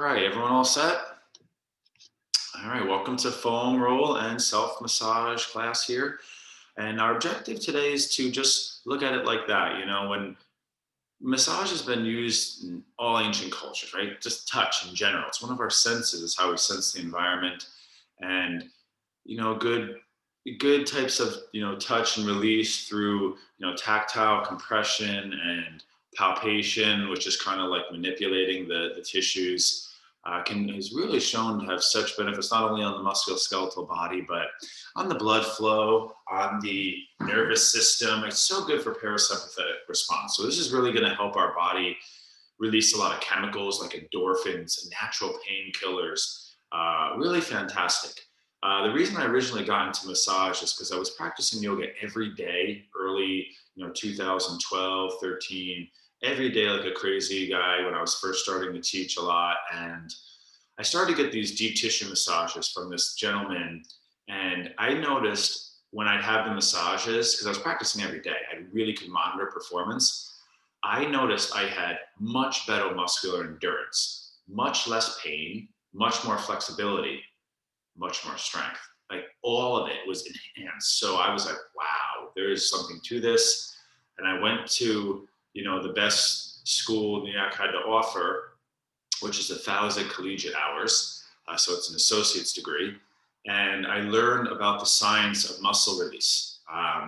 right, everyone all set? All right, welcome to foam roll and self massage class here. And our objective today is to just look at it like that. When massage has been used in all ancient cultures, right? Just touch in general. It's one of our senses, is how we sense the environment. And, good types of, touch and release through, tactile compression and palpation, which is kind of like manipulating the tissues can is really shown to have such benefits not only on the musculoskeletal body but on the blood flow, on the nervous system. It's so good for parasympathetic response. So this is really going to help our body release a lot of chemicals like endorphins, natural painkillers. Really fantastic. The reason I originally got into massage is because I was practicing yoga every day, early, 2012, 13, every day like a crazy guy when I was first starting to teach a lot. And I started to get these deep tissue massages from this gentleman. And I noticed when I'd have the massages, because I was practicing every day, I really could monitor performance. I noticed I had much better muscular endurance, much less pain, much more flexibility, much more strength. Like all of it was enhanced. So I was like, wow, there is something to this. And I went to, the best school New York had to offer, which is 1,000 collegiate hours. So it's an associate's degree. And I learned about the science of muscle release.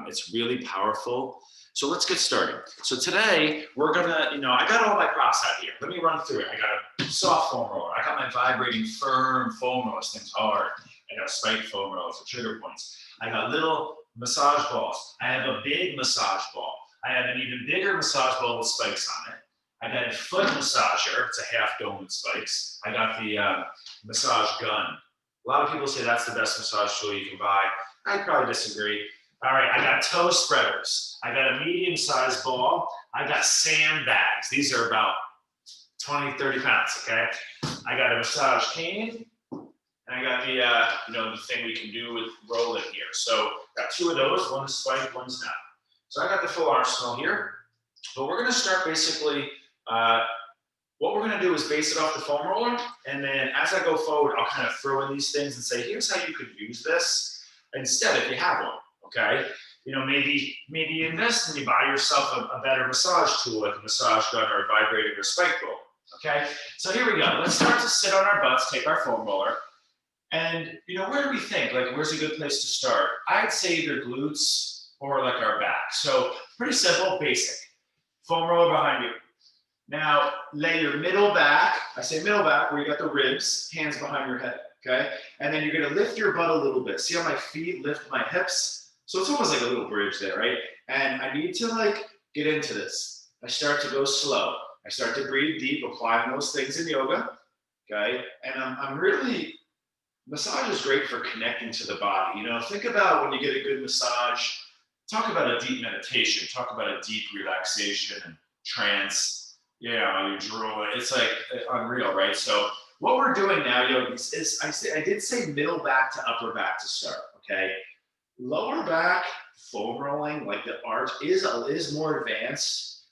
It's really powerful. So let's get started. So today we're gonna, I got all my props out here. Let me run through it. I got a soft foam roller. I got my vibrating firm foam roller. This thing's hard. I got a spike foam roller for trigger points. I got little massage balls. I have a big massage ball. I have an even bigger massage ball with spikes on it. I got a foot massager. It's a half dome with spikes. I got the massage gun. A lot of people say that's the best massage tool you can buy. I probably disagree. All right, I got toe spreaders. I got a medium-sized ball. I got sandbags. These are about 20, 30 pounds, okay? I got a massage cane, and I got the thing we can do with rolling here. So got two of those. One is spiked, one's not. So I got the full arsenal here. But we're going to start basically, what we're going to do is base it off the foam roller. And then as I go forward, I'll kind of throw in these things and say, here's how you could use this instead if you have one. Okay, maybe you invest and you buy yourself a better massage tool like a massage gun or a vibrating or spike roller. Okay, so here we go. Let's start to sit on our butts, take our foam roller, and where do we think? Like, where's a good place to start? I'd say either glutes or like our back. So pretty simple, basic. Foam roller behind you. Now lay your middle back. I say middle back where you got the ribs, hands behind your head. Okay, and then you're gonna lift your butt a little bit. See how my feet lift my hips? So it's almost like a little bridge there, right? And I need to get into this. I start to go slow. I start to breathe deep, applying those things in yoga, okay? And I'm really, massage is great for connecting to the body. Think about when you get a good massage, talk about a deep meditation, talk about a deep relaxation and trance. Yeah, you drool. It's like unreal, right? So what we're doing now, yogis, is I did say middle back to upper back to start, okay? Lower back foam rolling, like the art, is more advanced.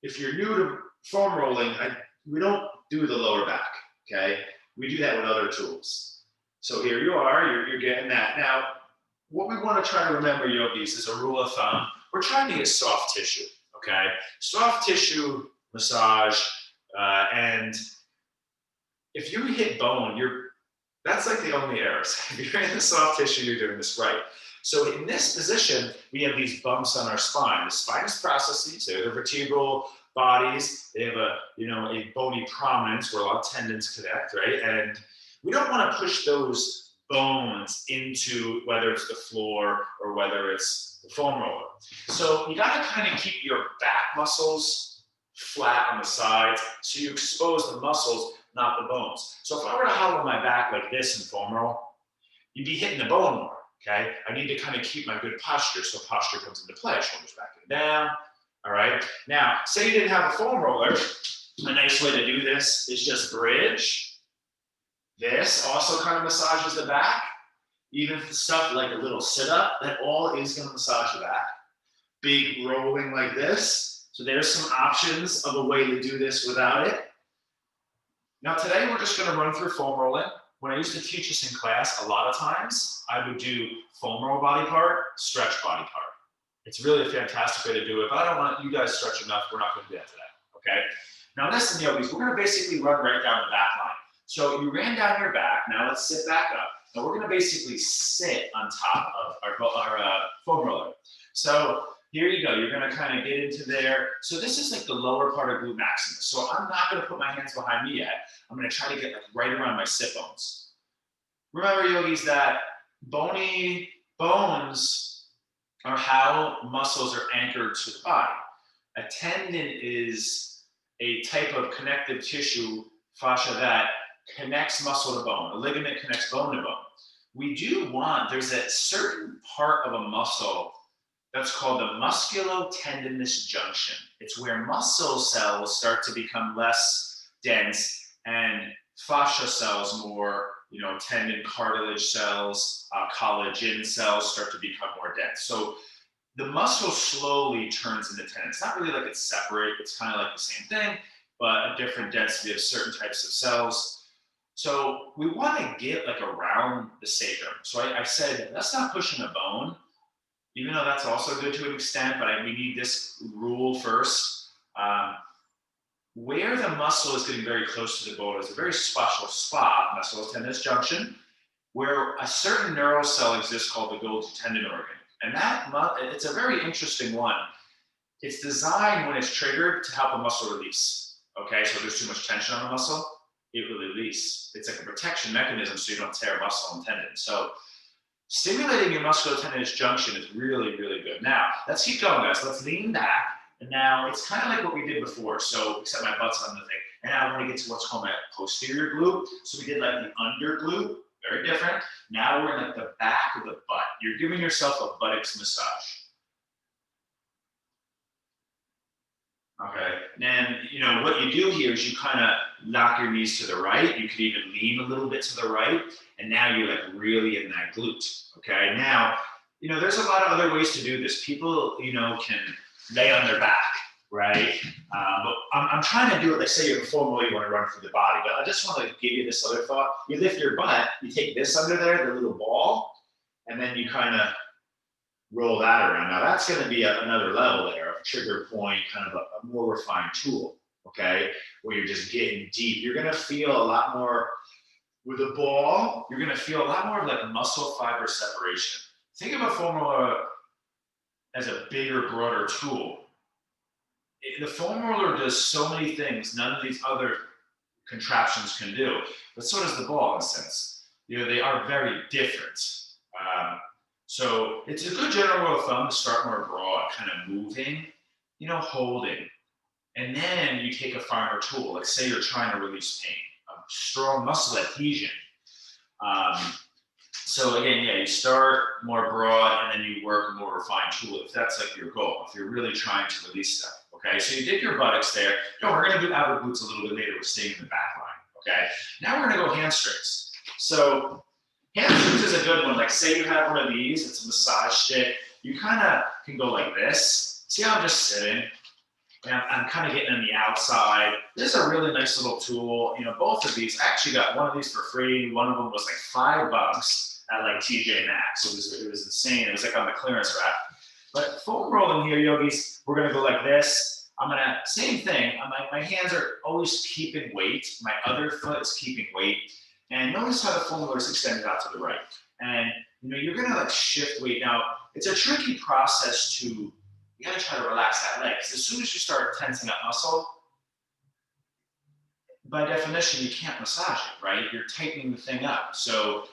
If you're new to foam rolling, we don't do the lower back, okay? We do that with other tools. So here you are, you're getting that. Now, what we want to try to remember, yogis, is a rule of thumb. We're trying to get soft tissue, okay? Soft tissue massage, and if you hit bone, that's like the only errors. If you're in the soft tissue, you're doing this right. So in this position, we have these bumps on our spine. The spinous processes, they're the vertebral bodies. They have a bony prominence where a lot of tendons connect, right? And we don't want to push those bones into whether it's the floor or whether it's the foam roller. So you got to kind of keep your back muscles flat on the sides so you expose the muscles, not the bones. So if I were to hollow my back like this in foam roll, you'd be hitting the bone more, okay? I need to kind of keep my good posture so posture comes into play. Shoulders back and down, all right? Now, say you didn't have a foam roller. A nice way to do this is just bridge. This also kind of massages the back. Even stuff like a little sit-up, that all is going to massage the back. Big rolling like this. So there's some options of a way to do this without it. Now today we're just gonna run through foam rolling. When I used to teach this in class, a lot of times I would do foam roll body part, stretch body part. It's really a fantastic way to do it, but I don't want you guys to stretch enough. We're not gonna do that today, okay? Now listen, yogis, we're gonna basically run right down the back line. So you ran down your back, now let's sit back up. Now we're gonna basically sit on top of our foam roller. So here you go, you're gonna kind of get into there. So this is like the lower part of glute maximus. So I'm not gonna put my hands behind me yet. I'm gonna try to get like right around my sit bones. Remember, yogis, that bony bones are how muscles are anchored to the body. A tendon is a type of connective tissue, fascia, that connects muscle to bone. A ligament connects bone to bone. We do want, there's a certain part of a muscle that's called the musculotendinous junction. It's where muscle cells start to become less dense and fascia cells more, tendon cartilage cells, collagen cells start to become more dense. So the muscle slowly turns into tendon. It's not really like it's separate, it's kind of like the same thing, but a different density of certain types of cells. So we want to get like around the sacrum. So I said, that's not pushing a bone, even though that's also good to an extent, but we need this rule first. Where the muscle is getting very close to the bone is a very special spot, musculotendinous junction, where a certain neural cell exists called the Golgi tendon organ. And it's a very interesting one. It's designed when it's triggered to help a muscle release. Okay, so if there's too much tension on the muscle, it will release. It's like a protection mechanism so you don't tear muscle and tendon. So stimulating your musculotendinous junction is really, really good. Now, let's keep going, guys. Let's lean back. And now it's kind of like what we did before. So, except my butt's on the thing. And now I want to get to what's called my posterior glute. So we did like the under glute, very different. Now we're in like the back of the butt. You're giving yourself a buttocks massage. Okay, and what you do here is you kind of knock your knees to the right. You could even lean a little bit to the right, and now you're like really in that glute. Okay, now there's a lot of other ways to do this. People can lay on their back, right? But I'm trying to do it. Like say you're formal, you want to run through the body, but I just want to give you this other thought. You lift your butt, you take this under there, the little ball, and then you kind of roll that around. Now that's going to be another level there of trigger point, kind of a more refined tool, okay? Where you're just getting deep. You're going to feel a lot more with a ball. You're going to feel a lot more of like muscle fiber separation. Think of a foam roller as a bigger, broader tool. The foam roller does so many things none of these other contraptions can do, but so does the ball in a sense. They are very different. So it's a good general rule of thumb to start more broad, kind of moving, holding. And then you take a finer tool, like say you're trying to release pain, a strong muscle adhesion. So again, you start more broad and then you work a more refined tool if that's like your goal, if you're really trying to release stuff, okay? So you did your buttocks there. We're gonna do outer glutes a little bit later, we're staying in the back line, okay? Now we're gonna go hamstrings. So hamstrings is a good one. Like say you have one of these, it's a massage stick. You kind of can go like this. See how I'm just sitting? And I'm kind of getting on the outside. This is a really nice little tool. Both of these, I actually got one of these for free. One of them was like $5 at like TJ Maxx. It was insane. It was like on the clearance rack. But foam rolling here, yogis, we're gonna go like this. Same thing. My hands are always keeping weight. My other foot is keeping weight. And notice how the foam roller is extended out to the right. And you're gonna like shift weight. Now, it's a tricky process you gotta try to relax that leg. Because as soon as you start tensing up muscle, by definition, you can't massage it, right? You're tightening the thing up. So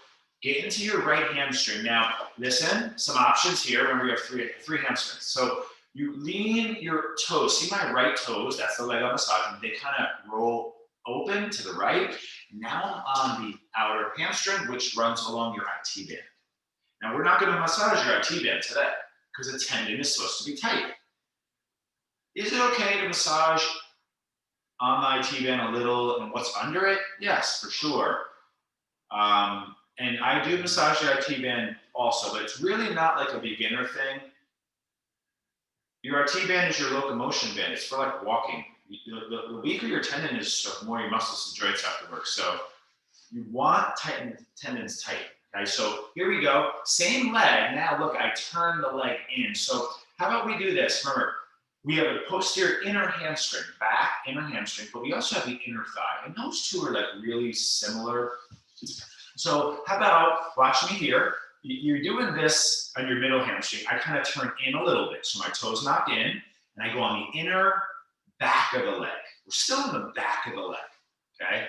get into your right hamstring. Now, listen, some options here. Remember, you have three hamstrings. So you lean your toes. See my right toes? That's the leg I'm massaging. They kind of roll open to the right. Now I'm on the outer hamstring, which runs along your IT band. Now, we're not going to massage your IT band today because the tendon is supposed to be tight. Is it okay to massage on the IT band a little and what's under it? Yes, for sure. And I do massage the IT band also, but it's really not like a beginner thing. Your RT band is your locomotion band. It's for like walking. The weaker your tendon is, the more your muscles and joints have to work. So you want tendons tight. Okay, so here we go. Same leg. Now look, I turn the leg in. So how about we do this? Remember, we have a posterior inner hamstring, back inner hamstring, but we also have the inner thigh. And those two are like really similar. So how about, watch me here. You're doing this on your middle hamstring. I kind of turn in a little bit. So my toes knock in, and I go on the inner back of the leg. We're still in the back of the leg, okay?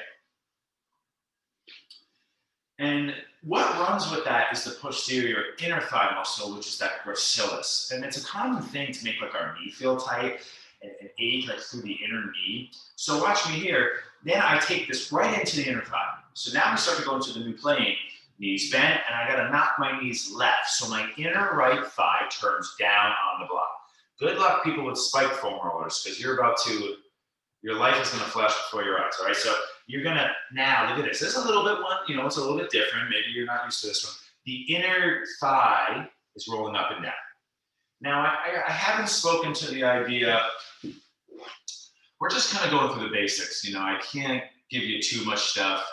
And what runs with that is the posterior inner thigh muscle, which is that gracilis. And it's a common thing to make like our knee feel tight and ache like through the inner knee. So watch me here. Then I take this right into the inner thigh. So now we start to go into the new plane. Knees bent, and I gotta knock my knees left. So my inner right thigh turns down on the block. Good luck, people with spike foam rollers, because your life is gonna flash before your eyes, all right? So you're gonna, now look at this. This is a little bit it's a little bit different. Maybe you're not used to this one. The inner thigh is rolling up and down. Now, I haven't spoken to the idea, we're just kind of going through the basics. I can't give you too much stuff.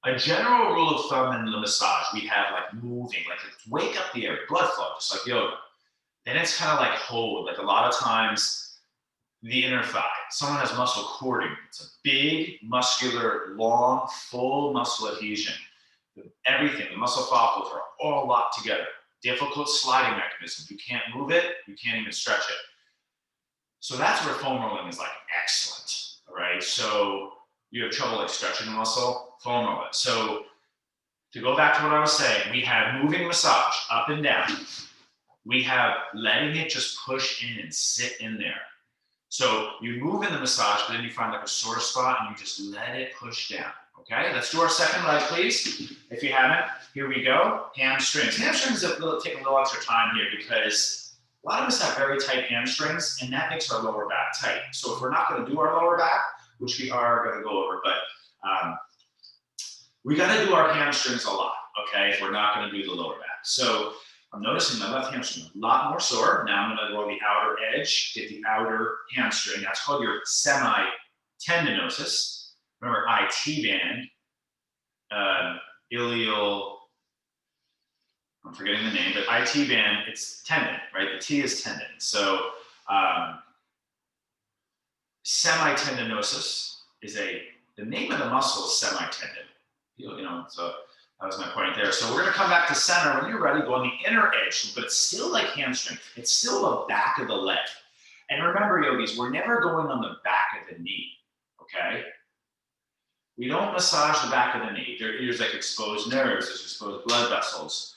A general rule of thumb in the massage, we have like moving, like wake up the area, blood flow, just like yoga. Then it's kind of like hold, like a lot of times the inner thigh. Someone has muscle cording. It's a big, muscular, long, full muscle adhesion. Everything, the muscle follicles are all locked together. Difficult sliding mechanism. You can't move it, you can't even stretch it. So that's where foam rolling is like excellent, all right? So you have trouble like stretching the muscle, foam roll it. So to go back to what I was saying, we have moving massage up and down. We have letting it just push in and sit in there. So you move in the massage, but then you find like a sore spot and you just let it push down. Okay, let's do our second leg, please. If you haven't, here we go. Hamstrings. Hamstrings take a little extra time here because a lot of us have very tight hamstrings, and that makes our lower back tight. So if we're not going to do our lower back, which we are going to go over, but we got to do our hamstrings a lot, okay, if we're not going to do the lower back. So I'm noticing my left hamstring a lot more sore. Now I'm going to go the outer edge, get the outer hamstring. That's called your semi-tendinosis. Remember, IT band, ilial, I'm forgetting the name, but IT band, it's tendon, right? The T is tendon. So semi-tendinosis is the name of the muscle is semi-tendon. So that was my point there. So we're gonna come back to center. When you're ready, go on the inner edge, but it's still like hamstring. It's still the back of the leg. And remember, yogis, we're never going on the back of the knee, okay? We don't massage the back of the knee. There's like exposed nerves, there's exposed blood vessels.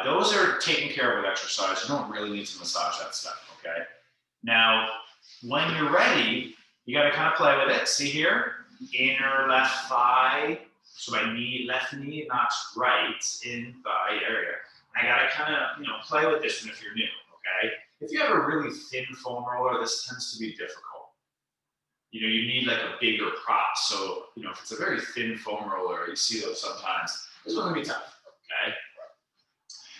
Those are taken care of with exercise. You don't really need to massage that stuff, okay? Now, when you're ready, you gotta kind of play with it. See here, inner left thigh. So my left knee knocks right in thigh area. I gotta kind of, play with this one if you're new, okay? If you have a really thin foam roller, this tends to be difficult. You need like a bigger prop. So, if it's a very thin foam roller, you see those sometimes, this one's gonna be tough, okay?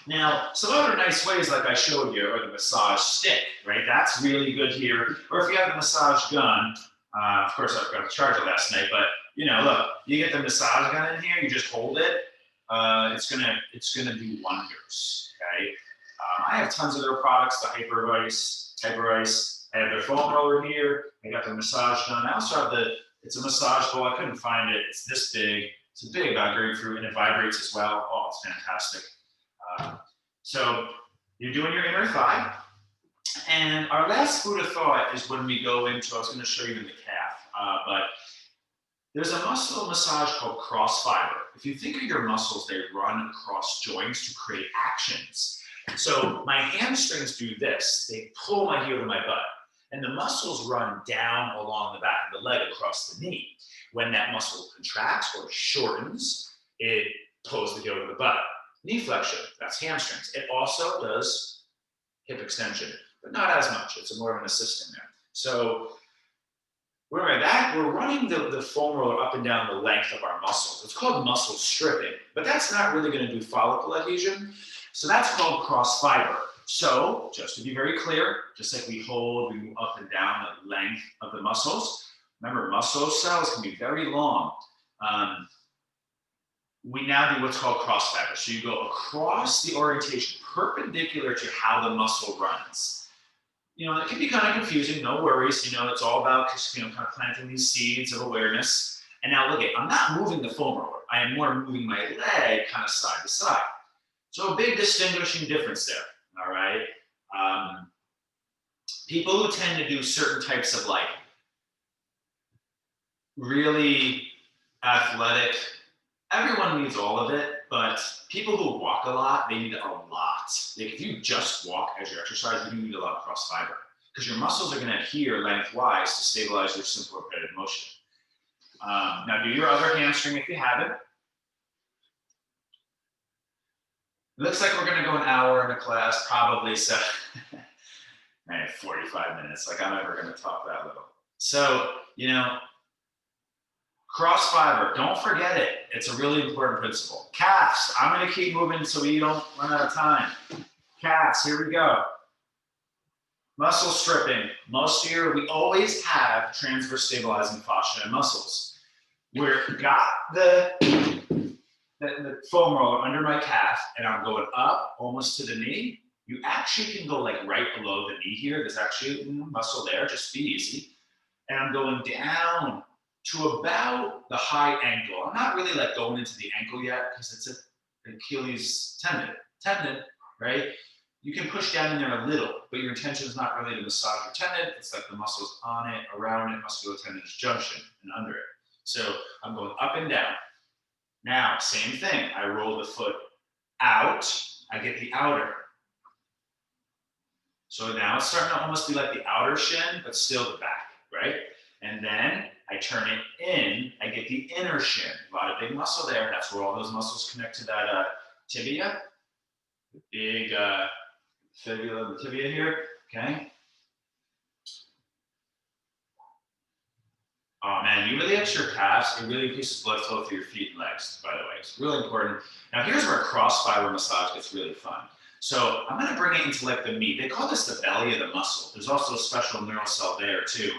Now, some other nice ways, like I showed you, are the massage stick, right? That's really good here. Or if you have the massage gun, of course I forgot to charge it last night, but look, you get the massage gun in here, you just hold it. It's gonna do wonders, okay? I have tons of their products, the Hyperice. I have their foam roller here. I got the massage gun. I also have it's a massage ball. I couldn't find it. It's this big. It's a big grapefruit, and it vibrates as well. Oh, it's fantastic. So you're doing your inner thigh. And our last food of thought is when we go into, I was going to show you in the calf, but there's a muscle massage called cross fiber. If you think of your muscles, they run across joints to create actions. So my hamstrings do this. They pull my heel to my butt. And the muscles run down along the back of the leg across the knee. When that muscle contracts or shortens, it pulls the heel to the butt. Knee flexion, that's hamstrings. It also does hip extension, but not as much. It's more of an assist in there. So we're running the foam roller up and down the length of our muscles. It's called muscle stripping, but that's not really going to do follicle adhesion. So that's called cross fiber. So just to be very clear, just like we hold, we move up and down the length of the muscles. Remember, muscle cells can be very long. We now do what's called cross fiber. So you go across the orientation, perpendicular to how the muscle runs. It can be kind of confusing, no worries. It's all about just, kind of planting these seeds of awareness. And now look I'm not moving the foam roller. I am more moving my leg kind of side to side. So a big distinguishing difference there, all right? People who tend to do certain types of like really athletic, everyone needs all of it, but people who walk a lot, they need a lot. Like if you just walk as your exercise, you need a lot of cross fiber because your muscles are going to adhere lengthwise to stabilize your simple repetitive motion. Now do your other hamstring if you haven't. It looks like we're going to go an hour in a class, probably 45 minutes. Like I'm never going to talk that little. So, cross fiber, don't forget it. It's a really important principle. Calves, I'm going to keep moving so we don't run out of time. Calves, here we go. Muscle stripping. We always have transverse stabilizing fascia and muscles. We've got the foam roller under my calf and I'm going up almost to the knee. You actually can go like right below the knee here. There's actually a muscle there, just be easy. And I'm going down to about the high ankle. I'm not really like going into the ankle yet because it's an Achilles tendon, right? You can push down in there a little, but your intention is not really to massage your tendon. It's like the muscles on it, around it, musculotendinous junction, and under it. So I'm going up and down. Now, same thing. I roll the foot out. I get the outer. So now it's starting to almost be like the outer shin, but still the back, right? And then I turn it in. I get the inner shin. A lot of big muscle there. That's where all those muscles connect to that tibia. The big fibula of the tibia here, okay? Oh man, you really extra your calves. It really increases blood flow through your feet and legs, by the way. It's really important. Now here's where cross fiber massage gets really fun. So I'm gonna bring it into like the meat. They call this the belly of the muscle. There's also a special neural cell there too.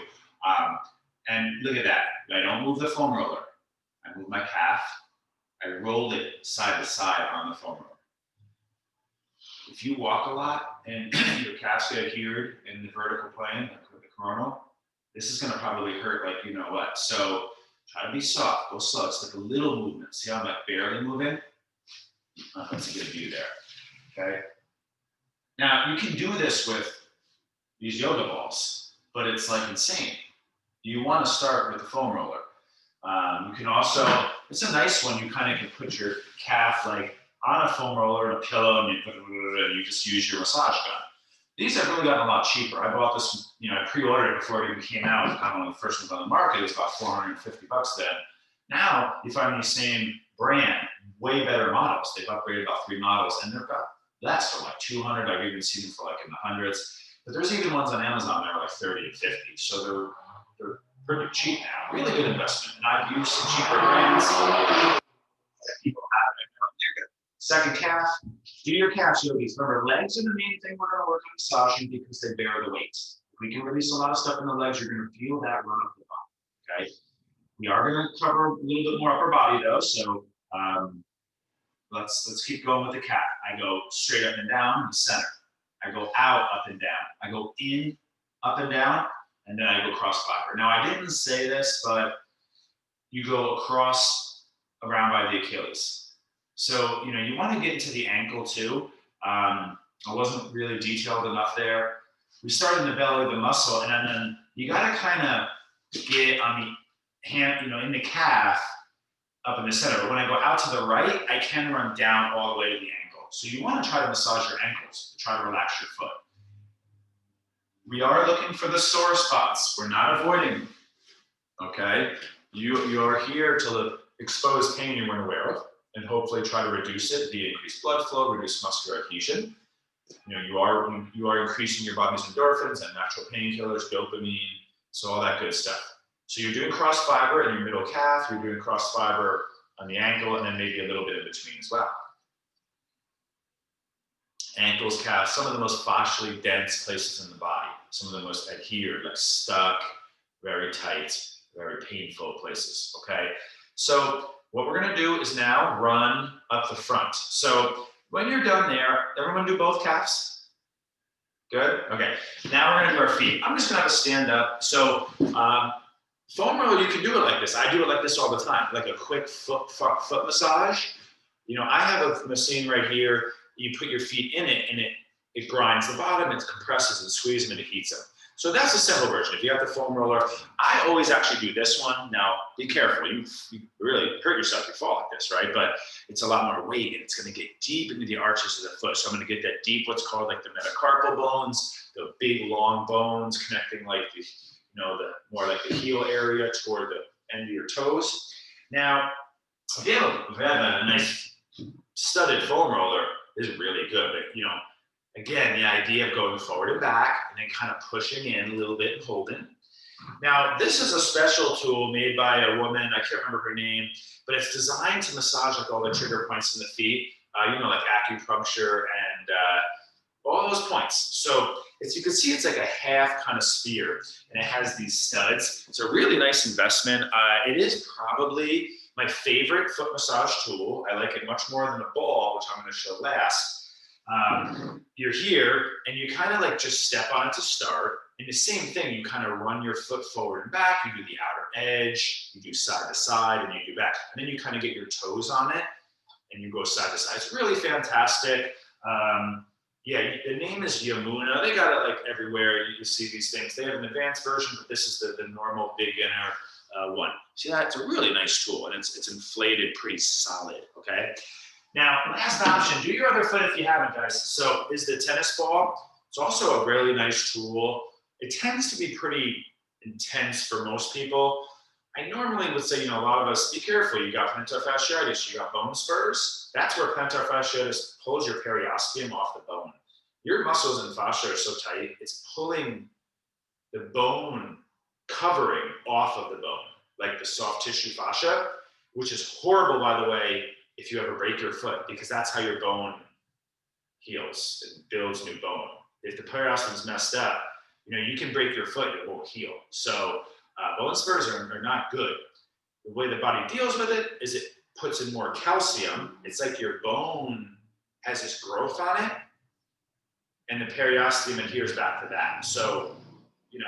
And look at that. I don't move the foam roller. I move my calf. I roll it side to side on the foam roller. If you walk a lot and your calves get adhered in the vertical plane, like with the coronal, this is going to probably hurt like you know what. So try to be soft, go slow. It's like a little movement. See how I'm like barely moving? That's a good view there. Okay. Now you can do this with these yoga balls, but it's like insane. You want to start with the foam roller. You can also, it's a nice one. You kind of can put your calf like on a foam roller and a pillow, and you just use your massage gun. These have really gotten a lot cheaper. I bought this, I pre-ordered it before it even came out. It was kind of one of the first ones on the market. It was about $450 then. Now you find these same brand, way better models. They've upgraded about 3 models, and they're about less for like 200. I've even seen them for like in the hundreds. But there's even ones on Amazon that are like 30 and 50. So they're pretty cheap now. Really good investment. And I've used some cheaper brands that people have. Second calf, do your calf yogis. Remember, legs are the main thing we're going to work on massaging because they bear the weight. If we can release a lot of stuff in the legs, you're going to feel that run up the body. Okay. We are going to cover a little bit more upper body though. So let's keep going with the calf. I go straight up and down in the center. I go out, up and down. I go in, up and down, and then I go cross fiber. Now I didn't say this, but you go across around by the Achilles. So, you want to get into the ankle too. I wasn't really detailed enough there. We start in the belly of the muscle, and then you got to kind of get on the hand, in the calf up in the center. But when I go out to the right, I can run down all the way to the ankle. So you want to try to massage your ankles, try to relax your foot. We are looking for the sore spots. We're not avoiding them, okay? You are here to expose pain you weren't aware of, and hopefully try to reduce it via increased blood flow, reduce muscular adhesion. You are increasing your body's endorphins and natural painkillers, dopamine, so all that good stuff. So you're doing cross fiber in your middle calf, you're doing cross fiber on the ankle, and then maybe a little bit in between as well. ankles, calves, some of the most fascially dense places in the body, some of the most adhered, like stuck, very tight, very painful places, okay? So what we're gonna do is now run up the front. So when you're done there, everyone do both calves? Good, okay. Now we're gonna do our feet. I'm just gonna have a stand up. So foam roller, you can do it like this. I do it like this all the time, like a quick foot massage. You know, I have a machine right here. You put your feet in it and it grinds the bottom, it compresses and squeezes them and it heats them. So that's a simple version. If you have the foam roller, I always actually do this one. Now, be careful. You really hurt yourself if you fall like this, right? But it's a lot more weight and it's going to get deep into the arches of the foot. So I'm going to get that deep, what's called like the metacarpal bones, the big long bones connecting like the, you know, the more like the heel area toward the end of your toes. Now, if you have a nice studded foam roller, is really good. But, you know, again, the idea of going forward and back and then kind of pushing in a little bit and holding. Now, this is a special tool made by a woman, I can't remember her name, but it's designed to massage like all the trigger points in the feet, you know, like acupuncture and all those points. So as you can see, it's like a half kind of sphere and it has these studs. It's a really nice investment. It is probably my favorite foot massage tool. I like it much more than a ball, which I'm going to show last. You're here and you kind of like just step on it to start. And the same thing, you kind of run your foot forward and back. You do the outer edge, you do side to side, and you do back. And then you kind of get your toes on it and you go side to side. It's really fantastic. Yeah, the name is Yamuna. They got it like everywhere. You see these things. They have an advanced version, but this is the normal beginner one. See that? It's a really nice tool and it's inflated pretty solid, okay? Now, last option, do your other foot if you haven't, guys. So is the tennis ball. It's also a really nice tool. It tends to be pretty intense for most people. I normally would say, you know, a lot of us, be careful. You got plantar fasciitis, you got bone spurs. That's where plantar fasciitis pulls your periosteum off the bone. Your muscles and fascia are so tight, it's pulling the bone covering off of the bone, like the soft tissue fascia, which is horrible, by the way, if you ever break your foot, because that's how your bone heals. It builds new bone. If the periosteum is messed up, you know, you can break your foot, it won't heal. So bone spurs are not good. The way the body deals with it is it puts in more calcium. It's like your bone has this growth on it, and the periosteum adheres back to that. So, you know,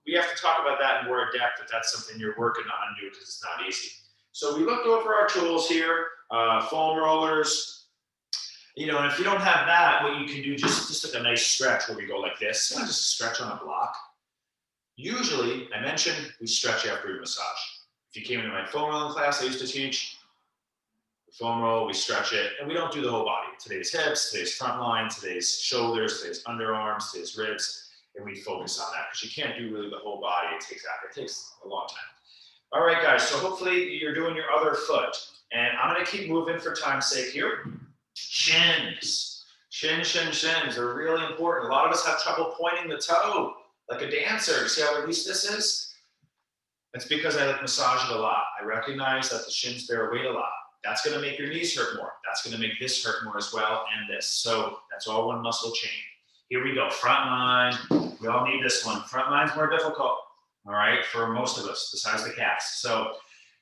we have to talk about that in more depth if that's something you're working on, dude, because it's not easy. So we looked over our tools here, foam rollers, you know, and if you don't have that, what you can do, just like a nice stretch where we go like this, you know, just stretch on a block. Usually, I mentioned, we stretch after we massage. If you came into my foam rolling class I used to teach, the foam roll, we stretch it, and we don't do the whole body. Today's hips, today's front line, today's shoulders, today's underarms, today's ribs, and we focus on that because you can't do really the whole body. It takes a long time. All right, guys, so hopefully you're doing your other foot. And I'm gonna keep moving for time's sake here. Shins. Shins are really important. A lot of us have trouble pointing the toe like a dancer. See how released this is? It's because I like massage it a lot. I recognize that the shins bear weight a lot. That's gonna make your knees hurt more. That's gonna make this hurt more as well, and this. So that's all one muscle chain. Here we go, front line. We all need this one. Front line's more difficult, all right, for most of us, besides the calves. So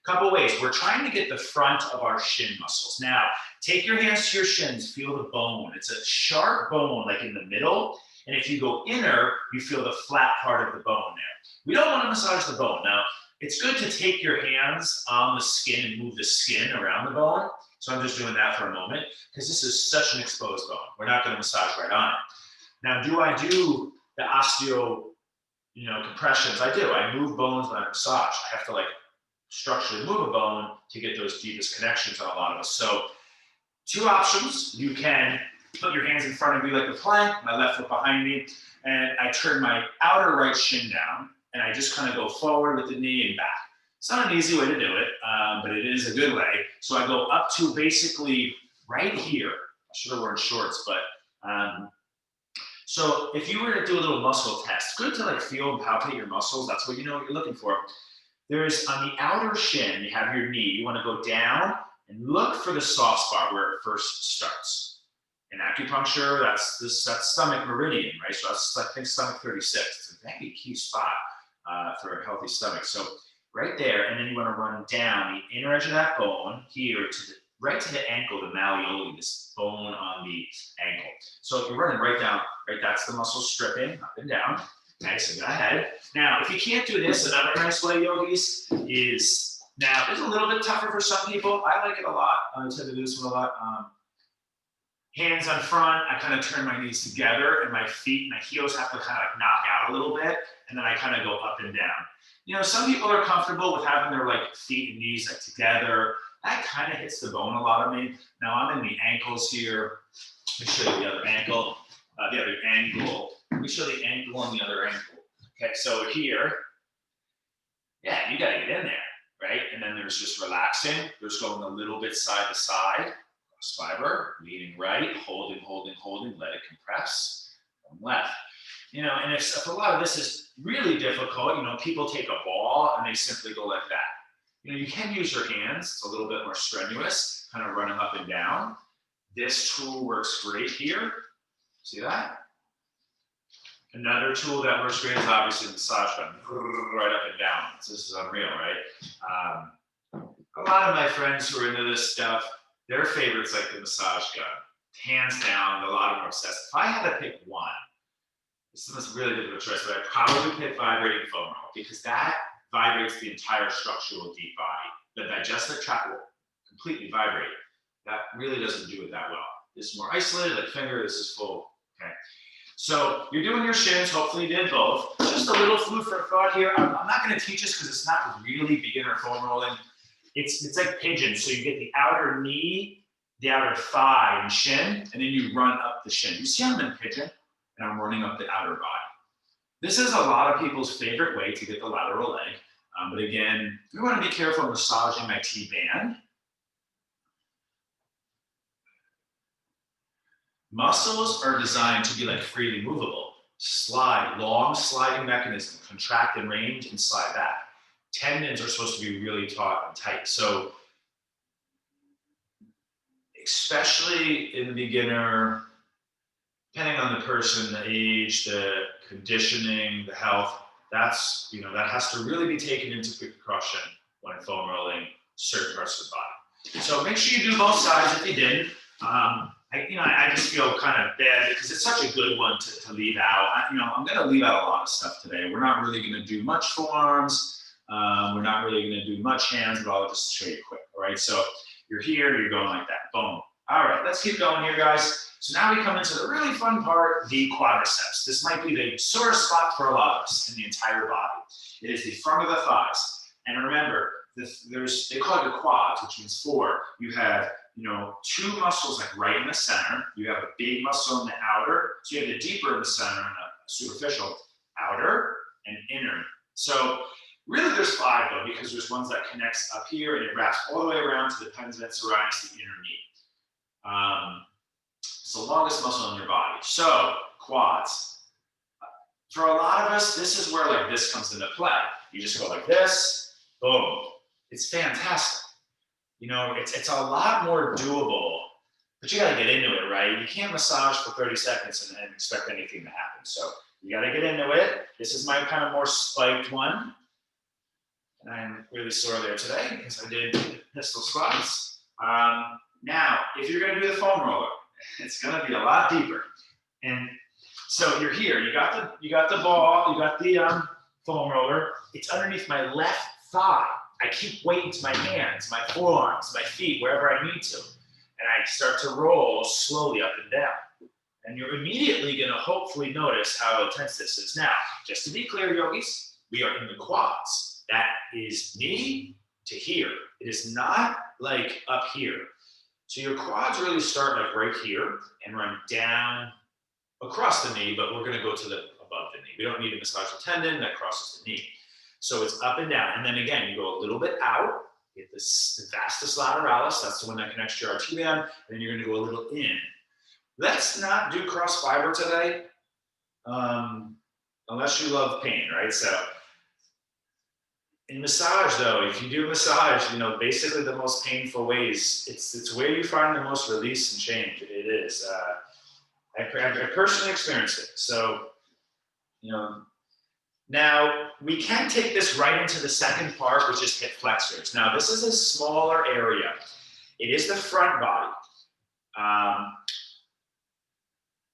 a couple ways. We're trying to get the front of our shin muscles. Now, take your hands to your shins, feel the bone. It's a sharp bone, like in the middle. And if you go inner, you feel the flat part of the bone there. We don't want to massage the bone. Now, it's good to take your hands on the skin and move the skin around the bone. So I'm just doing that for a moment because this is such an exposed bone. We're not going to massage right on it. Now, do I do the osteo, you know, compressions? I do. I move bones when I massage. I have to like structurally move a bone to get those deepest connections on a lot of us. So 2 options. You can put your hands in front of you like a plank, my left foot behind me, and I turn my outer right shin down, and I just kind of go forward with the knee and back. It's not an easy way to do it, but it is a good way. So I go up to basically right here. I should have worn shorts, but so if you were to do a little muscle test, good to like feel and palpate your muscles. That's what you know what you're looking for. There's on the outer shin, you have your knee. You want to go down and look for the soft spot where it first starts. In acupuncture, that's stomach meridian, right? So that's, I think, stomach 36. It's a very key spot for a healthy stomach. So right there, and then you want to run down the inner edge of that bone here to the right to the ankle, the malleoli, this bone on the ankle. So you're running right down, right? That's the muscle stripping up and down. Okay, so go ahead. Now, if you can't do this, another nice way, yogis, is now it's a little bit tougher for some people. I like it a lot. I tend to do this one a lot. Hands on front, I kind of turn my knees together and my feet, my heels have to kind of like knock out a little bit, and then I kind of go up and down. You know, some people are comfortable with having their like feet and knees like together. That kind of hits the bone a lot of me. Now I'm in the ankles here. Let me show you the other ankle, the other angle. Let me show the ankle on the other ankle. Okay, so here, yeah, you gotta get in there, right? And then there's just relaxing. There's going a little bit side to side. Fiber, leaning right, holding, let it compress, and left. You know, and if a lot of this is really difficult, you know, people take a ball and they simply go like that. You know, you can use your hands, it's a little bit more strenuous, kind of running up and down. This tool works great here. See that? Another tool that works great is obviously the massage gun, right up and down. This is unreal, right? A lot of my friends who are into this stuff, their favorites like the massage gun. Hands down, a lot of them are obsessed. If I had to pick one, this is a really difficult choice, but I'd probably pick vibrating foam roll because that vibrates the entire structural deep body. The digestive tract will completely vibrate. That really doesn't do it that well. This is more isolated, like finger, this is full, okay? So you're doing your shins, hopefully you did both. Just a little food for thought here. I'm not gonna teach this because it's not really beginner foam rolling. It's like pigeon. So you get the outer knee, the outer thigh and shin, and then you run up the shin. You see I'm in pigeon and I'm running up the outer body. This is a lot of people's favorite way to get the lateral leg. But again, we want to be careful massaging my T-band. Muscles are designed to be like freely movable. Slide, long sliding mechanism, contract and range and slide back. Tendons are supposed to be really taut and tight. So especially in the beginner, depending on the person, the age, the conditioning, the health, that's, you know, that has to really be taken into precaution when foam rolling certain parts of the body. So make sure you do both sides if you didn't. I just feel kind of bad because it's such a good one to leave out. I'm going to leave out a lot of stuff today. We're not really going to do much forearms. We're not really going to do much hands, but I'll just show you quick. All right, so you're here, you're going like that. Boom. All right, let's keep going here, guys. So now we come into the really fun part, the quadriceps. This might be the sorest spot for a lot of us in the entire body. It is the front of the thighs. And remember, they call it the quads, which means four. You have, two muscles like right in the center. You have a big muscle in the outer. So you have the deeper in the center and a superficial outer and inner. So really there's five though, because there's ones that connects up here and it wraps all the way around to the pons surrounds the inner knee. It's the longest muscle in your body. So quads. For a lot of us, this is where like this comes into play. You just go like this, boom. It's fantastic. It's a lot more doable, but you gotta get into it, right? You can't massage for 30 seconds and expect anything to happen. So you gotta get into it. This is my kind of more spiked one. And I'm really sore there today because I did pistol squats. Now, if you're gonna do the foam roller, it's gonna be a lot deeper. And so you're here, you got the ball, you got the foam roller. It's underneath my left thigh. I keep weighting to my hands, my forearms, my feet, wherever I need to. And I start to roll slowly up and down. And you're immediately gonna hopefully notice how intense this is. Now, just to be clear, yogis, we are in the quads. That is knee to here. It is not like up here. So your quads really start like right here and run down across the knee, but we're gonna go to the above the knee. We don't need to massage the tendon that crosses the knee. So it's up and down. And then again, you go a little bit out, get the vastus lateralis, that's the one that connects to your arterium, and then you're gonna go a little in. Let's not do cross fiber today, unless you love pain, right? So in massage though, if you do massage, basically the most painful ways, it's where you find the most release and change. It is. I personally experienced it. So, you know, now we can take this right into the second part, which is hip flexors. Now, this is a smaller area. It is the front body.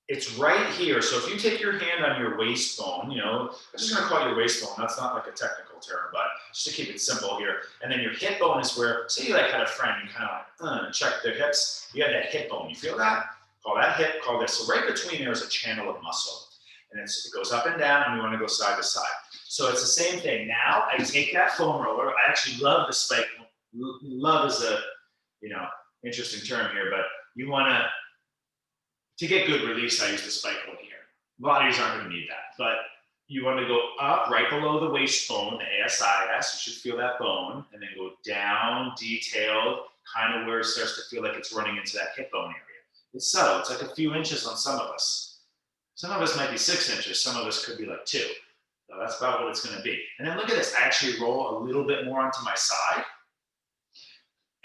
It's right here. So if you take your hand on your waist bone, I'm just going to call it your waist bone. That's not like a technical term, but just to keep it simple here. And then your hip bone is where, say you like had a friend, you kind of like check their hips. You have that hip bone. You feel that? Call that hip. Call this. So right between there is a channel of muscle, and it goes up and down, and we want to go side to side. So it's the same thing. Now I take that foam roller. I actually love the spike. Love is a interesting term here, but you want to get good release, I use the spike one here. Bodies aren't going to need that, but you want to go up right below the waist bone, the ASIS. You should feel that bone, and then go down, detailed, kind of where it starts to feel like it's running into that hip bone area. It's subtle. It's like a few inches on some of us. Some of us might be 6 inches. Some of us could be like 2. So that's about what it's going to be. And then look at this. I actually roll a little bit more onto my side,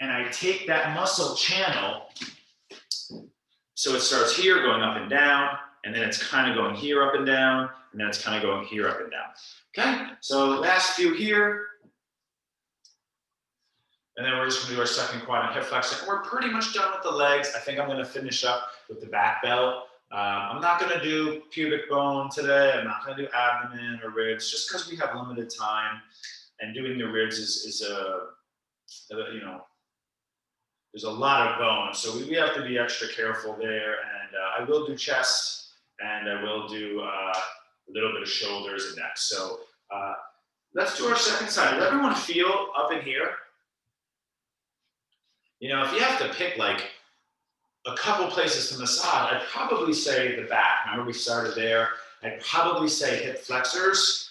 and I take that muscle channel. So it starts here going up and down, and then it's kind of going here up and down, and then it's kind of going here up and down. Okay, so last few here. And then we're just going to do our second quad and hip flexor. And we're pretty much done with the legs. I think I'm going to finish up with the back belt. I'm not going to do pubic bone today. I'm not going to do abdomen or ribs, just because we have limited time. And doing the ribs is there's a lot of bone, so we have to be extra careful there. And I will do chest, and I will do a little bit of shoulders and neck. So let's do our second side. Does everyone feel up in here? If you have to pick like a couple places to massage, I'd probably say the back. Remember we started there. I'd probably say hip flexors,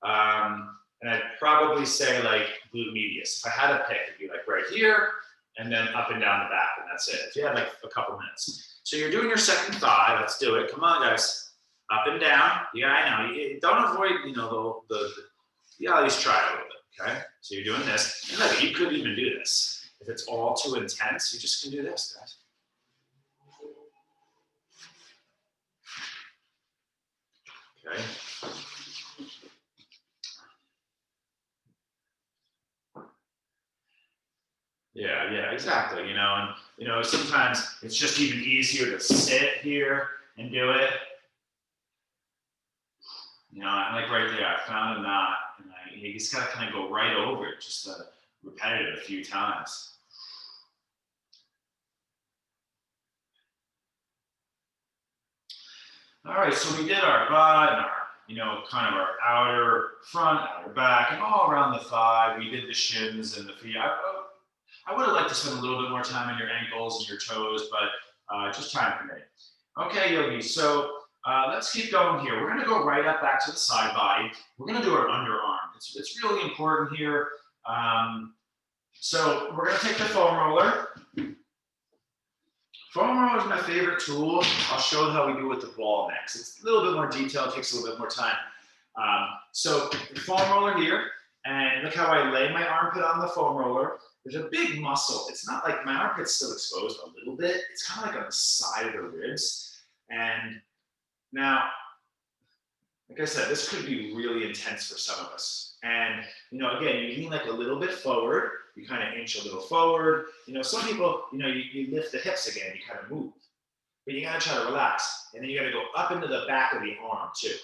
and I'd probably say like glute medius. If I had to pick, it'd be like right here, and then up and down the back, and that's it. If you had like a couple minutes. So you're doing your second thigh. Let's do it. Come on, guys. Up and down. Yeah, I know. Don't avoid, at least try it a little bit, okay? So you're doing this. And look, you could even do this. If it's all too intense, you just can do this, guys. Okay. Yeah, exactly. And sometimes it's just even easier to sit here and do it. I'm like right there. I found a knot, and you just gotta kind of go right over it, just repetitive a few times. All right, so we did our butt and our, kind of our outer front, outer back, and all around the thigh. We did the shins and the feet. I would have liked to spend a little bit more time on your ankles and your toes, but just time permitting. Okay, yogis, so let's keep going here. We're gonna go right up back to the side body. We're gonna do our underarm. It's really important here. So we're gonna take the foam roller. Foam roller is my favorite tool. I'll show how we do with the ball next. It's a little bit more detailed, takes a little bit more time. So the foam roller here, and look how I lay my armpit on the foam roller. There's a big muscle. It's not like my armpit's still exposed a little bit. It's kind of like on the side of the ribs. And now, like I said, this could be really intense for some of us. And, again, you lean like a little bit forward. You kind of inch a little forward. Some people, you lift the hips again, you kind of move. But you got to try to relax. And then you got to go up into the back of the arm too,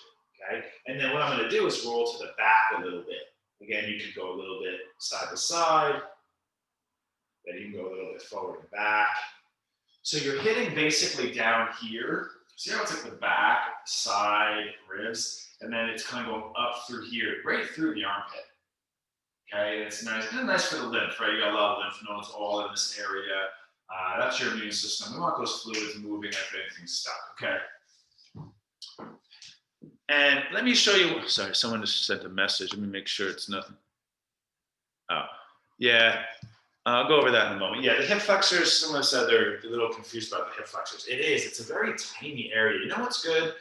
okay? And then what I'm going to do is roll to the back a little bit. Again, you could go a little bit side to side. Then you can go a little bit forward and back. So you're hitting basically down here. See how it's like the back, side, ribs, and then it's kind of going up through here, right through the armpit. Okay, it's nice. It's nice for the lymph, right? You got a lot of lymph nodes all in this area. That's your immune system. We want those fluids moving if anything's stuck, okay? And let me show you, sorry, someone just sent a message. Let me make sure it's nothing. Oh, yeah. I'll go over that in a moment. Yeah, the hip flexors, someone said they're a little confused about the hip flexors. It is. It's a very tiny area. You know what's good?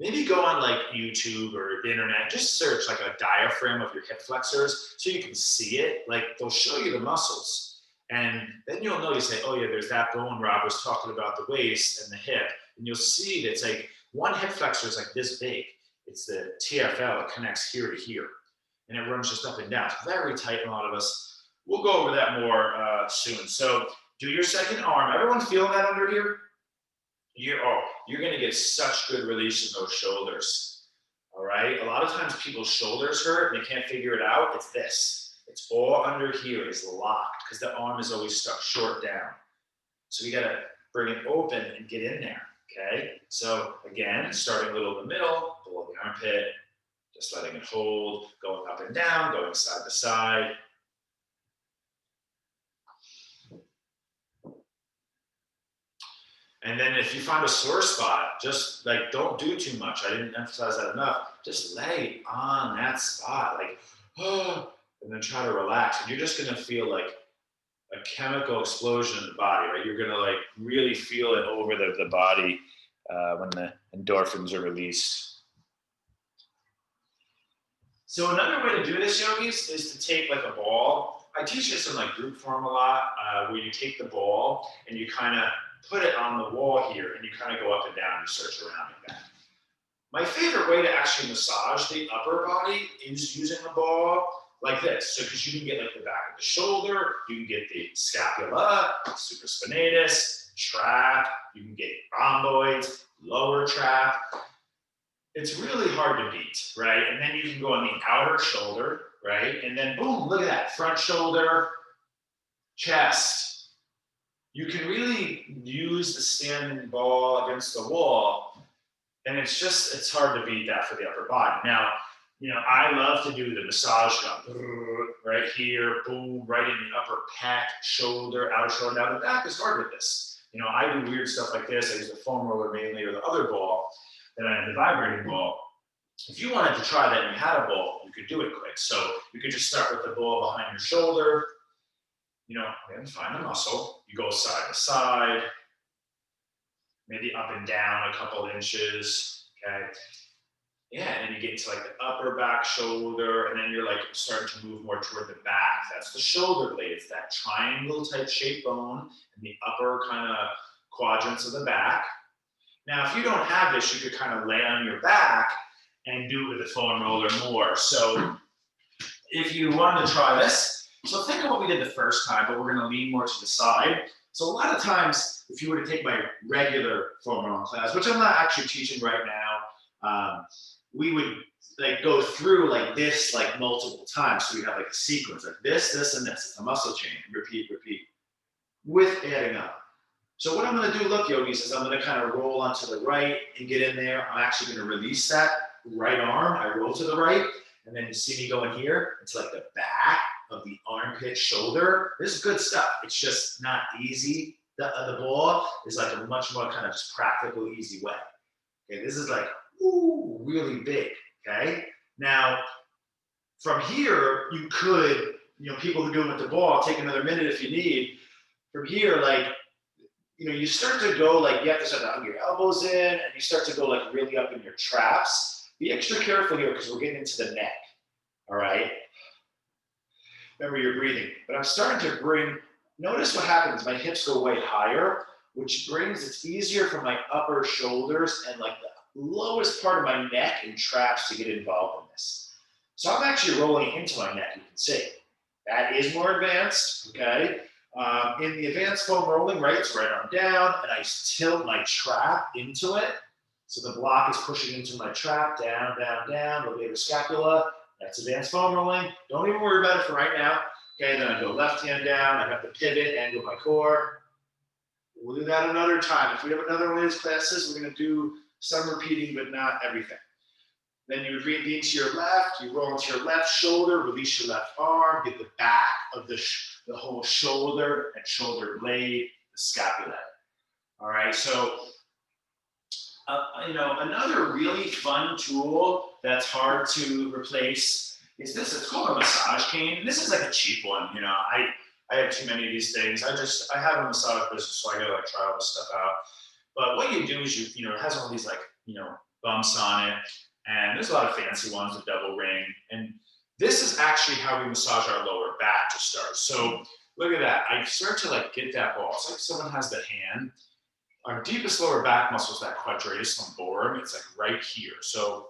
Maybe go on like YouTube or the internet, just search like a diaphragm of your hip flexors so you can see it. Like they'll show you the muscles. And then you'll know, you say, oh yeah, there's that bone Rob was talking about, the waist and the hip. And you'll see that it's like one hip flexor is like this big. It's the TFL, it connects here to here. And it runs just up and down. It's very tight in a lot of us. We'll go over that more soon. So do your second arm. Everyone feeling that under here? You're going to get such good release in those shoulders. All right. A lot of times people's shoulders hurt and they can't figure it out. It's this. It's all under here is locked because the arm is always stuck short down. So we got to bring it open and get in there. Okay. So again, starting a little in the middle, below the armpit, just letting it hold, going up and down, going side to side. And then if you find a sore spot, just like don't do too much. I didn't emphasize that enough. Just lay on that spot, like, oh, and then try to relax. And you're just gonna feel like a chemical explosion in the body, right? You're gonna like really feel it over the body when the endorphins are released. So another way to do this, yogis, is to take like a ball. I teach this in like group form a lot, where you take the ball and you kind of put it on the wall here and you kind of go up and down and search around like that. My favorite way to actually massage the upper body is using the ball like this. So because you can get like the back of the shoulder, you can get the scapula, supraspinatus, trap, you can get rhomboids, lower trap. It's really hard to beat, right? And then you can go on the outer shoulder, right? And then boom, look at that, front shoulder, chest. You can really use the standing ball against the wall, and it's hard to beat that for the upper body. Now, I love to do the massage gun, right here, boom, right in the upper pec, shoulder, outer shoulder. Now the back is hard with this. I do weird stuff like this. I use the foam roller mainly, or the other ball, then I have the vibrating ball. If you wanted to try that and you had a ball, you could do it quick. So you could just start with the ball behind your shoulder, then find the muscle. You go side to side, maybe up and down a couple inches, okay? Yeah, and then you get into like the upper back shoulder, and then you're like starting to move more toward the back. That's the shoulder blade. It's that triangle type shaped bone in the upper kind of quadrants of the back. Now, if you don't have this, you could kind of lay on your back and do it with the foam roller more. So if you want to try this, so think of what we did the first time, but we're going to lean more to the side. So a lot of times, if you were to take my regular foam rolling class, which I'm not actually teaching right now, we would like go through like this like multiple times. So we have like a sequence like this, this, and this. It's a muscle chain. Repeat, repeat, with adding up. So what I'm going to do, look, yogis, is I'm going to kind of roll onto the right and get in there. I'm actually going to release that right arm. I roll to the right, and then you see me going here. It's like the back of the armpit shoulder. This is good stuff. It's just not easy. The ball is like a much more kind of just practical, easy way. Okay, this is like, ooh, really big, okay? Now, from here, you could, people who do it with the ball, take another minute if you need. From here, like, you start to go like, you have to start to hug your elbows in, and you start to go like really up in your traps. Be extra careful here because we're getting into the neck, all right? Remember your breathing. But I'm starting to bring, notice what happens, my hips go way higher, which brings, it's easier for my upper shoulders and like the lowest part of my neck and traps to get involved in this. So I'm actually rolling into my neck, you can see. That is more advanced, okay? In the advanced foam rolling, right, it's right arm down, and I tilt my trap into it. So the block is pushing into my trap, down, down, down, rotate the scapula. That's advanced foam rolling. Don't even worry about it for right now. Okay, then I go left hand down, I have to pivot, angle my core. We'll do that another time. If we have another one of these classes, we're gonna do some repeating, but not everything. Then you lean to your left, you roll into your left shoulder, release your left arm, get the back of the whole shoulder and shoulder blade, the scapula. All right, so another really fun tool that's hard to replace is this. It's called a massage cane. This is like a cheap one. I have too many of these things. I have a massage business, so I gotta like try all this stuff out. But what you do is it has all these like bumps on it, and there's a lot of fancy ones with double ring. And this is actually how we massage our lower back to start. So look at that. I start to like get that ball. It's like someone has the hand. Our deepest lower back muscle is that quadratus lumborum. It's like right here. So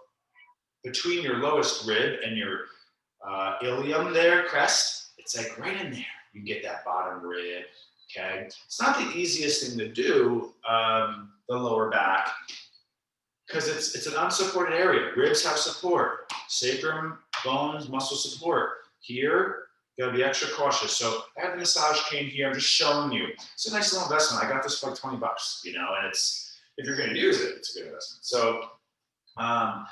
between your lowest rib and your ilium there, crest, it's like right in there. You can get that bottom rib, okay? It's not the easiest thing to do, the lower back, because it's an unsupported area. Ribs have support. Sacrum, bones, muscle support. Here, you gotta be extra cautious. So I have the massage cane here. I'm just showing you. It's a nice little investment. I got this for like 20 bucks, you know, and it's, if you're gonna use it, it's a good investment. So I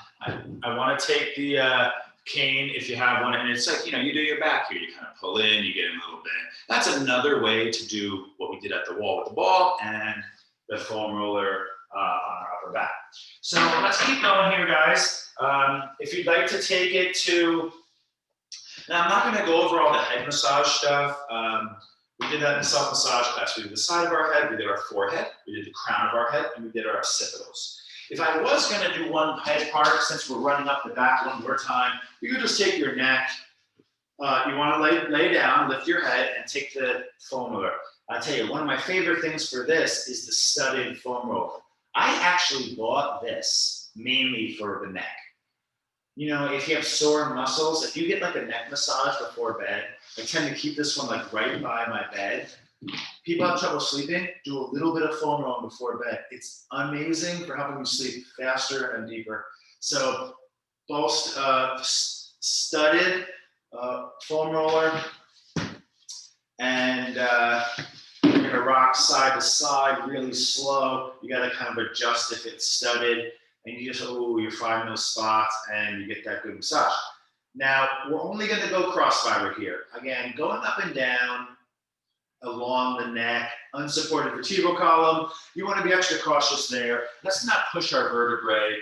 wanna take the cane if you have one, and it's like, you know, you do your back here, you kind of pull in, you get in a little bit. That's another way to do what we did at the wall with the ball and the foam roller on our upper back. So let's keep going here, guys. If you'd like to take it to, now I'm not going to go over all the head massage stuff. We did that in the self-massage class. We did the side of our head, we did our forehead, we did the crown of our head, and we did our occipitals. If I was going to do one head part, since we're running up the back one more time, you could just take your neck. You want to lay down, lift your head, and take the foam roller. I'll tell you, one of my favorite things for this is the studded foam roller. I actually bought this mainly for the neck. You know, if you have sore muscles, if you get like a neck massage before bed, I tend to keep this one like right by my bed. People have trouble sleeping, do a little bit of foam rolling before bed. It's amazing for helping you sleep faster and deeper. So both studded foam roller, and you're gonna rock side to side really slow. You gotta kind of adjust if it's studded, and you just, you're finding those spots and you get that good massage. Now, we're only gonna go cross fiber here. Again, going up and down, along the neck, unsupported vertebral column. You want to be extra cautious there. Let's not push our vertebrae